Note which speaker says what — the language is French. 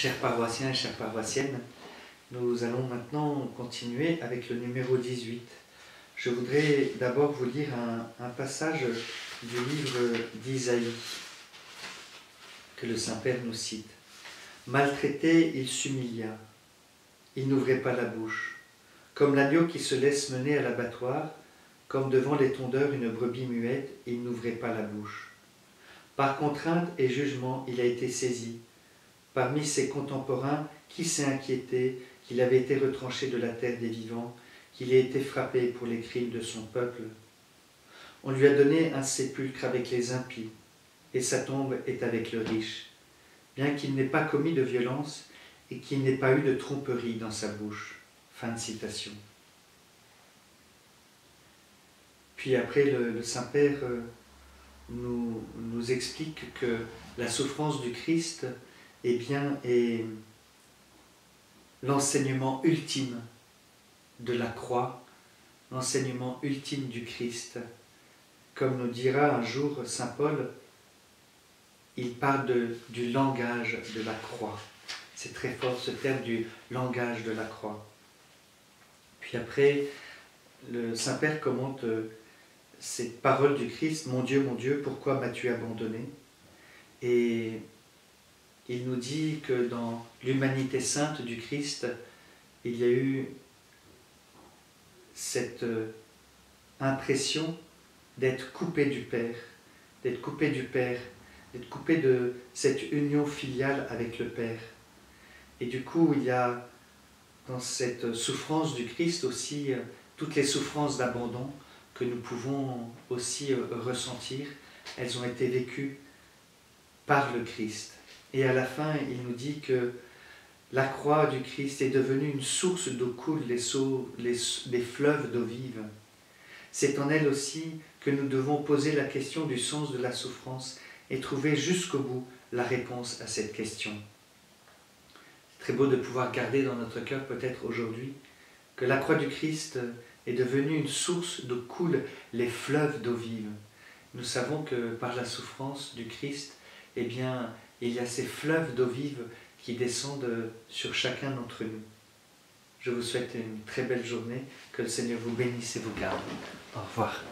Speaker 1: Chers paroissiens et chères paroissiennes, nous allons maintenant continuer avec le numéro 18. Je voudrais d'abord vous lire un passage du livre d'Isaïe que le Saint-Père nous cite. « Maltraité, il s'humilia, il n'ouvrait pas la bouche, comme l'agneau qui se laisse mener à l'abattoir, comme devant les tondeurs une brebis muette, il n'ouvrait pas la bouche. Par contrainte et jugement, il a été saisi. Parmi ses contemporains, qui s'est inquiété qu'il avait été retranché de la terre des vivants, qu'il ait été frappé pour les crimes de son peuple? On lui a donné un sépulcre avec les impies, et sa tombe est avec le riche, bien qu'il n'ait pas commis de violence et qu'il n'ait pas eu de tromperie dans sa bouche. » Fin de citation. Puis après, le Saint-Père nous explique que la souffrance du Christ est l'enseignement ultime de la croix, l'enseignement ultime du Christ. Comme nous dira un jour saint Paul, il parle du langage de la croix. C'est très fort ce terme du langage de la croix. Puis après, le Saint-Père commente cette parole du Christ, « Mon Dieu, pourquoi m'as-tu abandonné ?» Et il nous dit que dans l'humanité sainte du Christ, il y a eu cette impression d'être coupé du Père, d'être coupé de cette union filiale avec le Père. Et du coup, il y a dans cette souffrance du Christ aussi toutes les souffrances d'abandon que nous pouvons aussi ressentir. Elles ont été vécues par le Christ. Et à la fin, il nous dit que la croix du Christ est devenue une source d'eau coule, les fleuves d'eau vive. C'est en elle aussi que nous devons poser la question du sens de la souffrance et trouver jusqu'au bout la réponse à cette question. C'est très beau de pouvoir garder dans notre cœur peut-être aujourd'hui que la croix du Christ est devenue une source d'où coulent les fleuves d'eau vive. Nous savons que par la souffrance du Christ, eh bien, il y a ces fleuves d'eau vive qui descendent sur chacun d'entre nous. Je vous souhaite une très belle journée, que le Seigneur vous bénisse et vous garde. Au revoir.